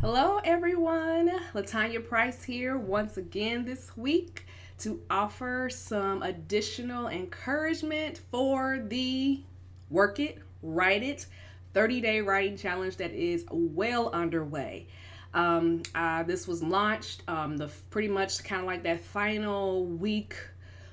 Hello, everyone. Latanya Price here once again this week to offer some additional encouragement for the Work It, Write It 30-day writing challenge that is well underway. This was launched the pretty much kind of like that final week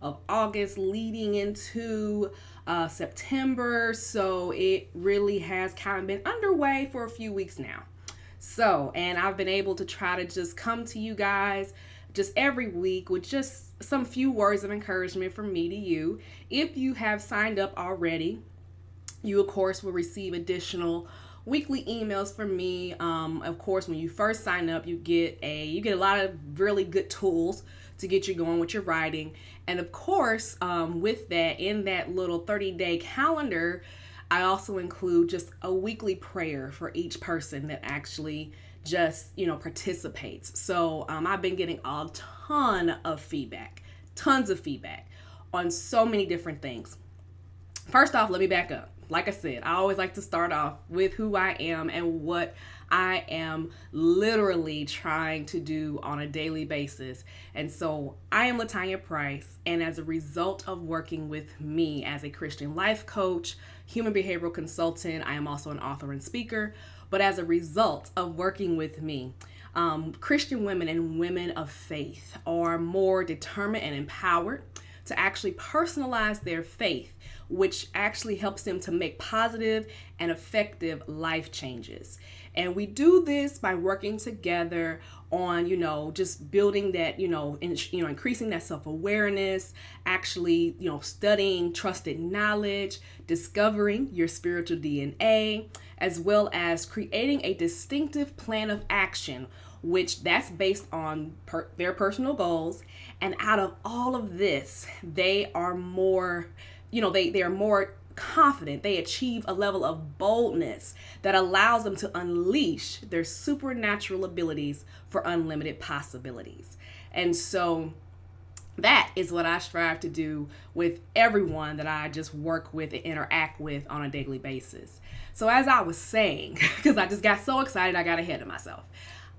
of August leading into September. So it really has kind of been underway for a few weeks now. And I've been able to try to just come to you guys just every week with just some few words of encouragement from me to you. If you have signed up already, you of course will receive additional weekly emails from me. Of course, when you first sign up, you get a lot of really good tools to get you going with your writing. And of course, with that, in that little 30-day calendar, I also include just a weekly prayer for each person that actually just, participates. So I've been getting a tons of feedback on so many different things. First off, let me back up. Like I said, I always like to start off with who I am and what I am literally trying to do on a daily basis. And so I am Latanya Price, and as a result of working with me as a Christian life coach, human behavioral consultant, I am also an author and speaker. But as a result of working with me, Christian women and women of faith are more determined and empowered to actually personalize their faith, which actually helps them to make positive and effective life changes. And we do this by working together on, just building that, increasing that self-awareness, actually, studying trusted knowledge, discovering your spiritual DNA, as well as creating a distinctive plan of action, which that's based on their personal goals. And out of all of this, they are more, they are more confident. They achieve a level of boldness that allows them to unleash their supernatural abilities for unlimited possibilities. And so that is what I strive to do with everyone that I just work with and interact with on a daily basis. So as I was saying, because I just got so excited, I got ahead of myself.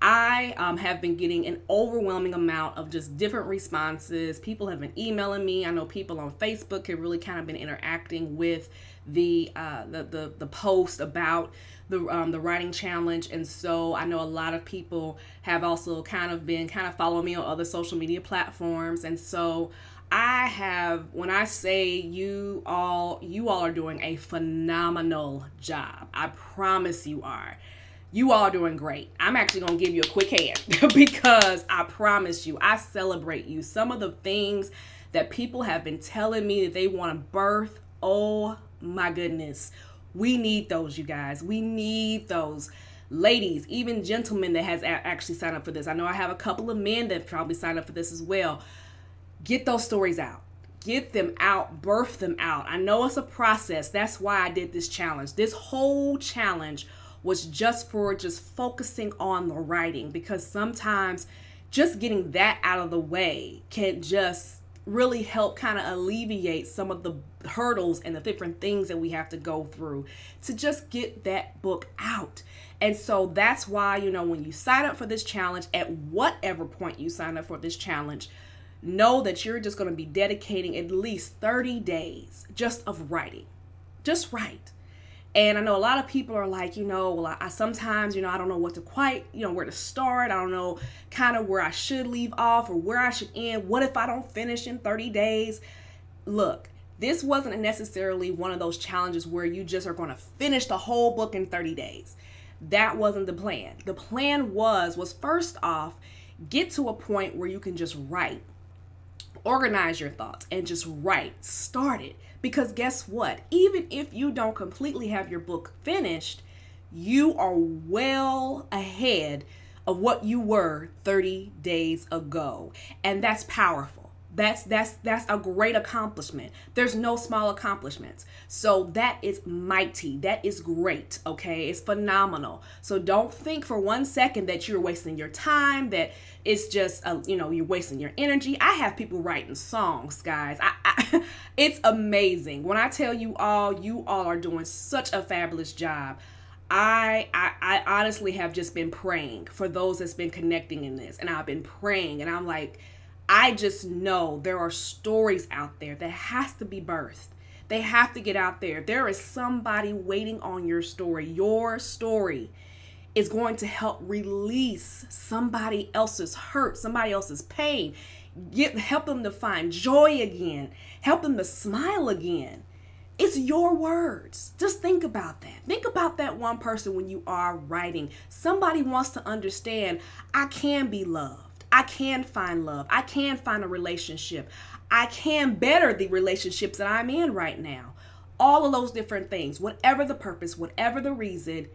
I have been getting an overwhelming amount of just different responses. People have been emailing me. I know people on Facebook have really kind of been interacting with the post about the writing challenge, and so I know a lot of people have also kind of following me on other social media platforms, and so when I say you all are doing a phenomenal job. I promise you are. You all doing great. I'm actually going to give you a quick hand because I promise you, I celebrate you. Some of the things that people have been telling me that they want to birth, oh my goodness. We need those, you guys. We need those. Ladies, even gentlemen that has actually signed up for this. I know I have a couple of men that probably signed up for this as well. Get those stories out. Get them out. Birth them out. I know it's a process. That's why I did this challenge. This whole challenge was just focusing on the writing, because sometimes just getting that out of the way can just really help kind of alleviate some of the hurdles and the different things that we have to go through to just get that book out. And so that's why, when you sign up for this challenge, at whatever point you sign up for this challenge, know that you're just going to be dedicating at least 30 days just of writing. Just write. And I know a lot of people are like, I sometimes, I don't know what to quite, where to start. I don't know kind of where I should leave off or where I should end. What if I don't finish in 30 days? Look, this wasn't necessarily one of those challenges where you just are going to finish the whole book in 30 days. That wasn't the plan. The plan was first off, get to a point where you can just write. Organize your thoughts and just write. Start it. Because guess what? Even if you don't completely have your book finished, you are well ahead of what you were 30 days ago. And that's powerful. That's a great accomplishment. There's no small accomplishments. So that is mighty. That is great. Okay. It's phenomenal. So don't think for 1 second that you're wasting your time, that it's just, you're wasting your energy. I have people writing songs, guys. It's amazing. When I tell you all are doing such a fabulous job. I honestly have just been praying for those that's been connecting in this. And I've been praying, and I'm like, I just know there are stories out there that has to be birthed. They have to get out there. There is somebody waiting on your story. Your story is going to help release somebody else's hurt, somebody else's pain. Help them to find joy again. Help them to smile again. It's your words. Just think about that. Think about that one person when you are writing. Somebody wants to understand, I can be loved. I can find love. I can find a relationship. I can better the relationships that I'm in right now. All of those different things, whatever the purpose, whatever the reason,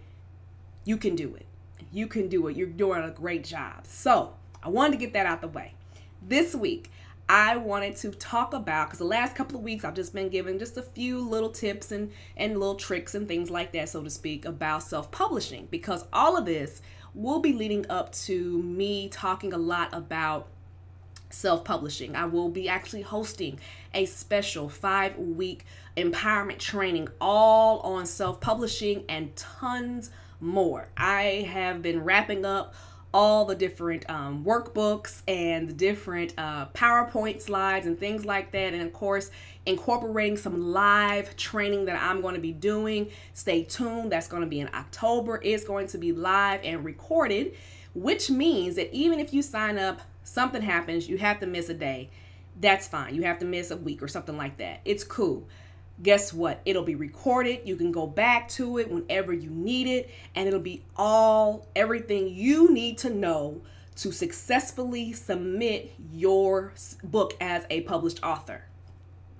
you can do it. You can do it. You're doing a great job. So I wanted to get that out the way. This week, I wanted to talk about, because the last couple of weeks I've just been giving just a few little tips and little tricks and things like that, so to speak, about self-publishing, because all of this will be leading up to me talking a lot about self-publishing. I will be actually hosting a special 5-week empowerment training all on self-publishing and tons more. I have been wrapping up all the different workbooks and the different PowerPoint slides and things like that. And of course, incorporating some live training that I'm going to be doing. Stay tuned. That's going to be in October. It's going to be live and recorded, which means that even if you sign up, something happens, you have to miss a day. That's fine. You have to miss a week or something like that. It's cool. Guess what? It'll be recorded. You can go back to it whenever you need it, and it'll be everything you need to know to successfully submit your book as a published author.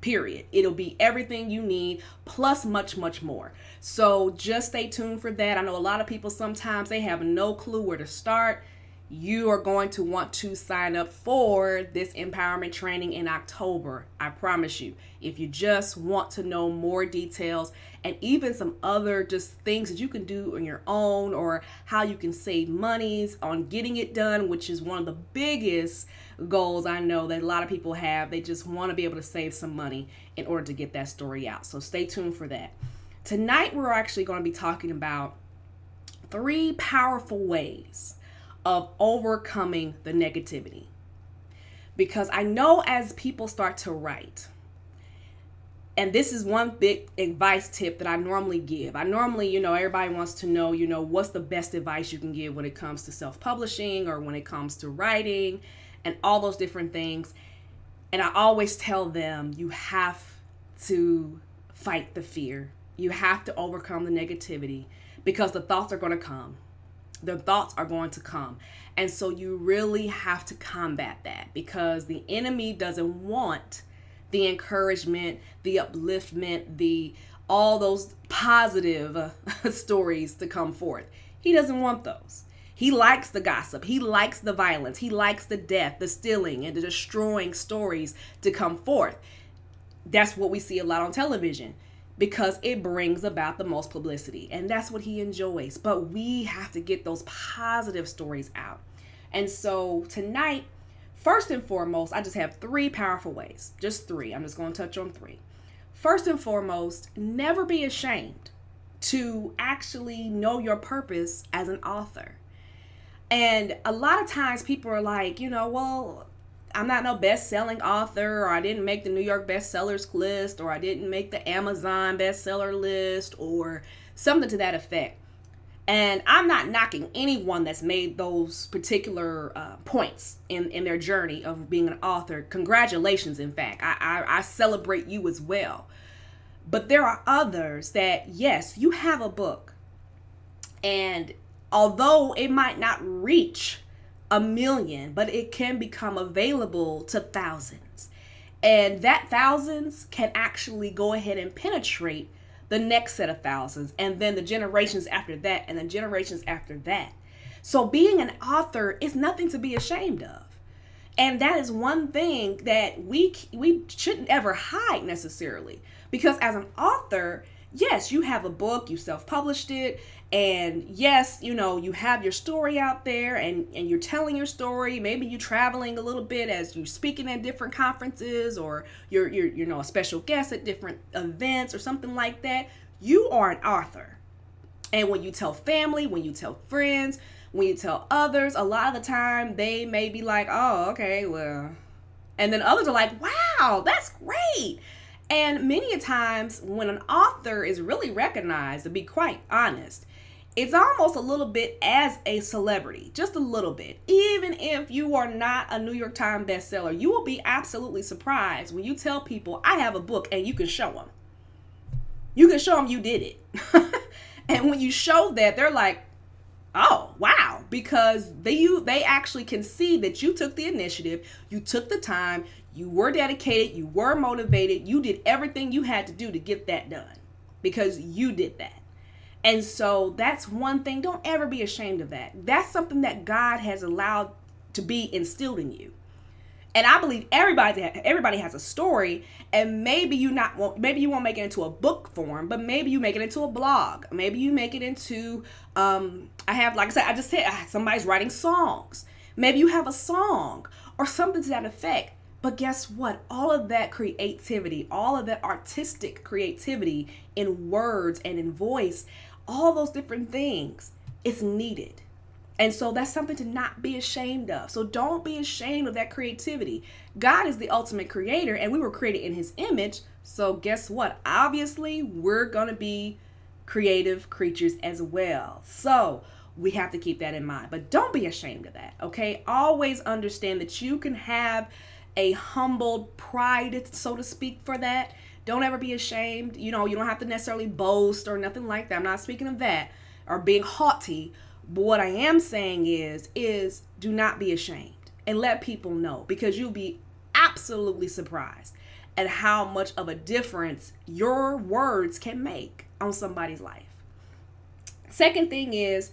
Period. It'll be everything you need, plus much, much more. So just stay tuned for that. I know a lot of people, sometimes they have no clue where to start. You are going to want to sign up for this empowerment training in October. I promise you. If you just want to know more details and even some other just things that you can do on your own, or how you can save monies on getting it done, which is one of the biggest goals I know that a lot of people have. They just want to be able to save some money in order to get that story out. So stay tuned for that. Tonight, we're actually going to be talking about 3 powerful ways of overcoming the negativity. Because I know as people start to write, and this is one big advice tip that I normally give. I normally, everybody wants to know, what's the best advice you can give when it comes to self-publishing or when it comes to writing and all those different things. And I always tell them, you have to fight the fear. You have to overcome the negativity, because the thoughts are going to come. The thoughts are going to come. And so you really have to combat that, because the enemy doesn't want the encouragement, the upliftment, all those positive stories to come forth. He doesn't want those. He likes the gossip. He likes the violence. He likes the death, the stealing, and the destroying stories to come forth. That's what we see a lot on television, because it brings about the most publicity, and that's what he enjoys. But we have to get those positive stories out. And so tonight, first and foremost, I just have 3 powerful ways. Just 3. I'm just going to touch on 3. First and foremost, never be ashamed to actually know your purpose as an author. And a lot of times people are like, well, I'm not no best-selling author, or I didn't make the New York bestsellers list, or I didn't make the Amazon bestseller list, or something to that effect. And I'm not knocking anyone that's made those particular points in their journey of being an author. Congratulations, in fact. I celebrate you as well. But there are others that, yes, you have a book, and although it might not reach 1 million, but it can become available to thousands. And that thousands can actually go ahead and penetrate the next set of thousands, and then the generations after that, and the generations after that. So being an author is nothing to be ashamed of. And that is one thing that we shouldn't ever hide necessarily. Because as an author, yes, you have a book, you self-published it, and yes, you have your story out there, and you're telling your story. Maybe you're traveling a little bit as you're speaking at different conferences, or you're a special guest at different events or something like that. You are an author. And when you tell family, when you tell friends, when you tell others, a lot of the time they may be like, oh, okay, well. And then others are like, wow, that's great. And many a times when an author is really recognized, to be quite honest, it's almost a little bit as a celebrity, just a little bit. Even if you are not a New York Times bestseller, you will be absolutely surprised when you tell people, I have a book, and you can show them. You can show them you did it. And when you show that, they're like, oh, wow, because they actually can see that you took the initiative, you took the time, you were dedicated, you were motivated, you did everything you had to do to get that done because you did that. And so that's one thing. Don't ever be ashamed of that. That's something that God has allowed to be instilled in you. And I believe everybody has a story, and maybe you won't make it into a book form, but maybe you make it into a blog. Maybe you make it into somebody's writing songs. Maybe you have a song or something to that effect. But guess what? All of that creativity, all of that artistic creativity in words and in voice, all those different things, is needed. And so that's something to not be ashamed of. So don't be ashamed of that creativity. God is the ultimate creator, and we were created in his image. So guess what? Obviously, we're going to be creative creatures as well. So we have to keep that in mind. But don't be ashamed of that, okay? Always understand that you can have a humbled pride, so to speak, for that. Don't ever be ashamed. You don't have to necessarily boast or nothing like that. I'm not speaking of that or being haughty. But what I am saying is do not be ashamed and let people know, because you'll be absolutely surprised at how much of a difference your words can make on somebody's life. Second thing is,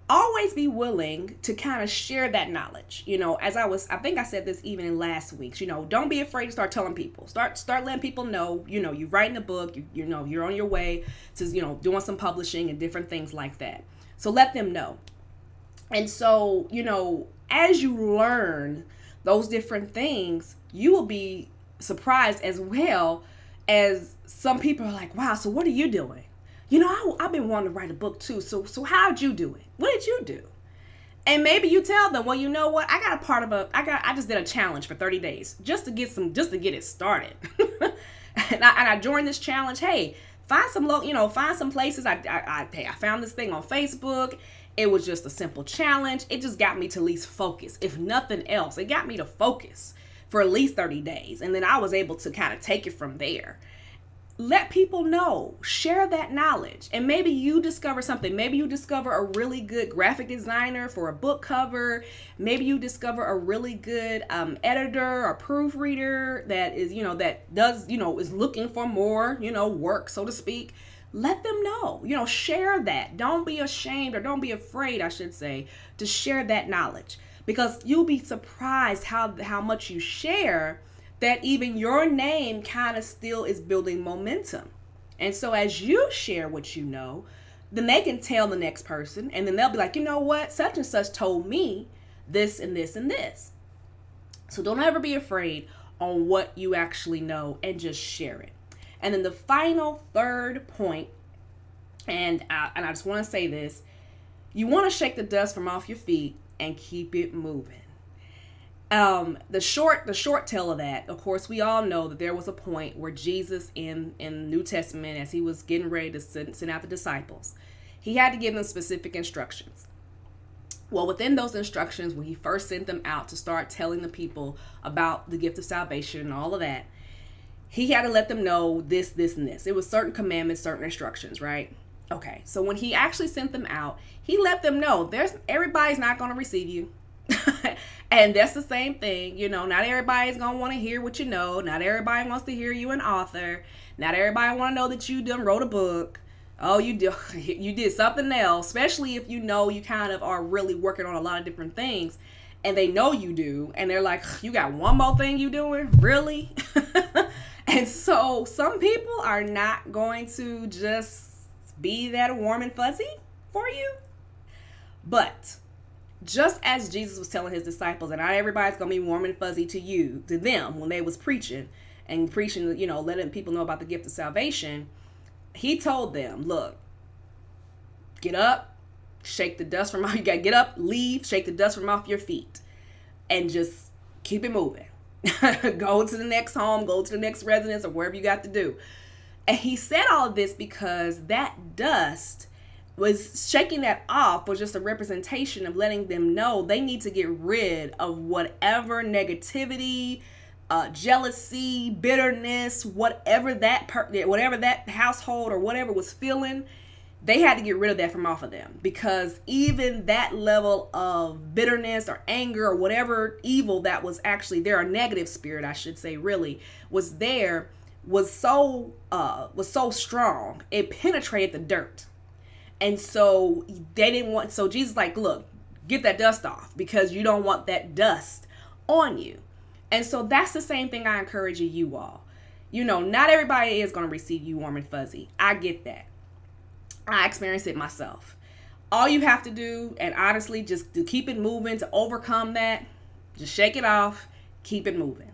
always be willing to kind of share that knowledge. I think I said this even in last week's, don't be afraid to start telling people, start letting people know, you're writing a book, you're on your way to, doing some publishing and different things like that. So let them know. And so, as you learn those different things, you will be surprised as well as some people are like, wow, so what are you doing? I've been wanting to write a book too. So how'd you do it? What did you do? And maybe you tell them, well, you know what? I just did a challenge for 30 days just to get it started. and I joined this challenge. Hey, find some places. I found this thing on Facebook. It was just a simple challenge. It just got me to at least focus. If nothing else, it got me to focus for at least 30 days. And then I was able to kind of take it from there. Let people know, share that knowledge. And maybe you discover something. Maybe you discover a really good graphic designer for a book cover. Maybe you discover a really good editor or proofreader that is, that does, is looking for more, work, so to speak. Let them know, share that. Don't be ashamed, or don't be afraid, I should say, to share that knowledge, because you'll be surprised how much you share, that even your name kind of still is building momentum. And so as you share what you know, then they can tell the next person, and then they'll be like, you know what, such and such told me this and this and this. So don't ever be afraid on what you actually know, and just share it. And then the final third point, and I just want to say this, you want to shake the dust from off your feet and keep it moving. The short tale of that, of course, we all know that there was a point where Jesus in the New Testament, as he was getting ready to send out the disciples, he had to give them specific instructions. Well, within those instructions, when he first sent them out to start telling the people about the gift of salvation and all of that, he had to let them know this, and this. It was certain commandments, certain instructions, right? Okay, so when he actually sent them out, he let them know everybody's not going to receive you. And that's the same thing, not everybody's going to want to hear what you know. Not everybody wants to hear you an author. Not everybody want to know that you done wrote a book. Oh, you did something else, especially if you kind of are really working on a lot of different things, and they know you do, and they're like, you got one more thing you doing? Really? And so some people are not going to just be that warm and fuzzy for you. But just as Jesus was telling his disciples, and not everybody's going to be warm and fuzzy to them when they was preaching, letting people know about the gift of salvation, he told them, look, get up, shake the dust from off. You got to get up, leave, shake the dust from off your feet, and just keep it moving. Go to the next home, go to the next residence, or wherever you got to do. And he said all of this because that dust was shaking that off was just a representation of letting them know they need to get rid of whatever negativity, jealousy, bitterness, whatever that household or whatever was feeling. They had to get rid of that from off of them, because even that level of bitterness or anger or whatever evil that was actually there, or negative spirit, I should say, really was there, was so strong, it penetrated the dirt. And so they didn't want, so Jesus like, look, get that dust off, because you don't want that dust on you. And so that's the same thing I encourage you all. You know, not everybody is going to receive you warm and fuzzy. I get that. I experienced it myself. All you have to do, and honestly, just to keep it moving, to overcome that, just shake it off, keep it moving.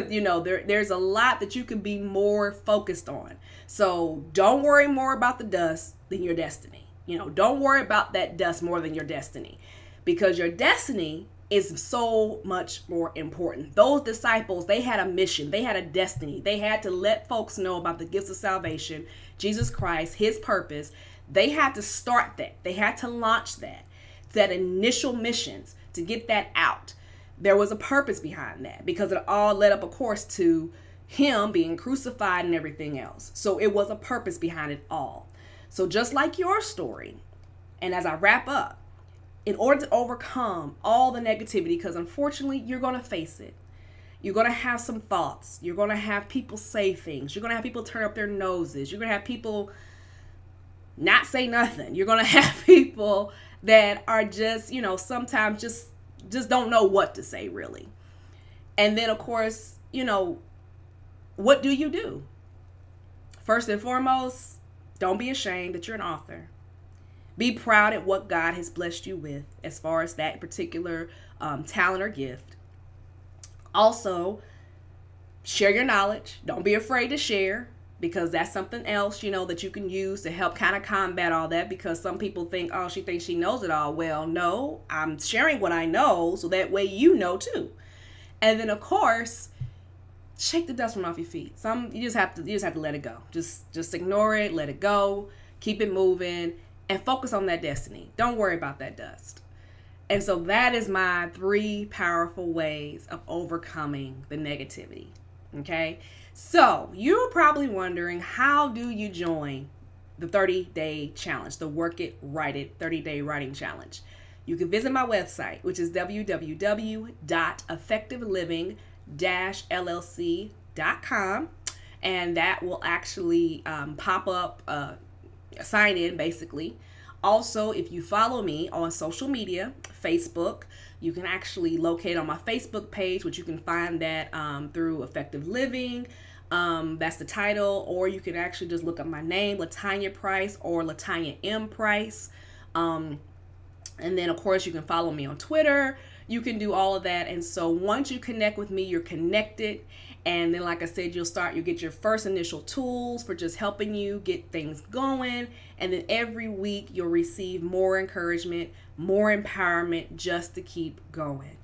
You know, there's a lot that you can be more focused on. So don't worry more about the dust than your destiny. You know, don't worry about that dust more than your destiny, because your destiny is so much more important. Those disciples, they had a mission, they had a destiny. They had to let folks know about the gifts of salvation, Jesus Christ, his purpose. They had to start that. They had to launch that initial missions to get that out. There was a purpose behind that, because it all led up, of course, to him being crucified and everything else. So it was a purpose behind it all. So just like your story, and as I wrap up, in order to overcome all the negativity, because unfortunately you're going to face it. You're going to have some thoughts. You're going to have people say things. You're going to have people turn up their noses. You're going to have people not say nothing. You're going to have people that are just, you know, sometimes just don't know what to say, really. And then, of course, you know, what do you do? First and foremost, don't be ashamed that you're an author. Be proud at what God has blessed you with as far as that particular talent or gift. Also, share your knowledge. Don't be afraid to share, because that's something else, you know, that you can use to help kind of combat all that, because some people think, oh, she thinks she knows it all. Well, no, I'm sharing what I know so that way you know too. And then, of course, shake the dust from off your feet. You just have to let it go. Just ignore it, let it go, keep it moving, and focus on that destiny. Don't worry about that dust. And so that is my 3 powerful ways of overcoming the negativity. Okay? So you're probably wondering, how do you join the 30-day challenge, the Work It, Write It 30-day writing challenge? You can visit my website, which is www.effectiveliving-llc.com. And that will actually pop up sign in, basically. Also, if you follow me on social media, Facebook, you can actually locate on my Facebook page, which you can find that through Effective Living. That's the title. Or you can actually just look up my name, Latanya Price, or Latanya M. Price. And then, of course, you can follow me on Twitter. You can do all of that. And so once you connect with me, you're connected. And then, like I said, you'll get your first initial tools for just helping you get things going. And then every week you'll receive more encouragement, more empowerment, just to keep going.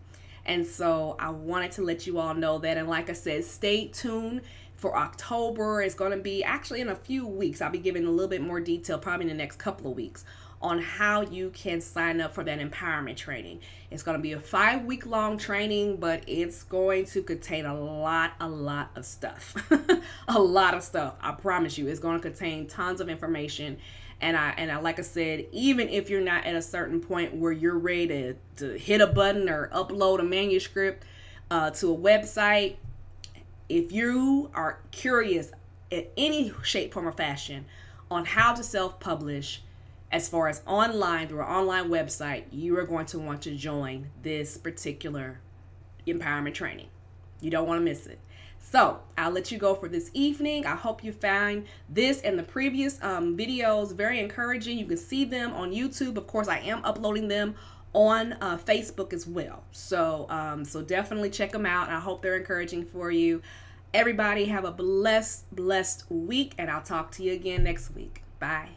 And so I wanted to let you all know that. And like I said, stay tuned for October. It's going to be actually in a few weeks. I'll be giving a little bit more detail, probably in the next couple of weeks, on how you can sign up for that empowerment training. It's going to be a 5-week long training, but it's going to contain a lot of stuff. A lot of stuff. I promise you, it's going to contain tons of information. And I, like I said, even if you're not at a certain point where you're ready to hit a button or upload a manuscript to a website, if you are curious in any shape, form, or fashion on how to self-publish, as far as online, through an online website, you are going to want to join this particular empowerment training. You don't want to miss it. So I'll let you go for this evening. I hope you find this and the previous videos very encouraging. You can see them on YouTube. Of course, I am uploading them on Facebook as well. So definitely check them out. And I hope they're encouraging for you. Everybody have a blessed week, and I'll talk to you again next week. Bye.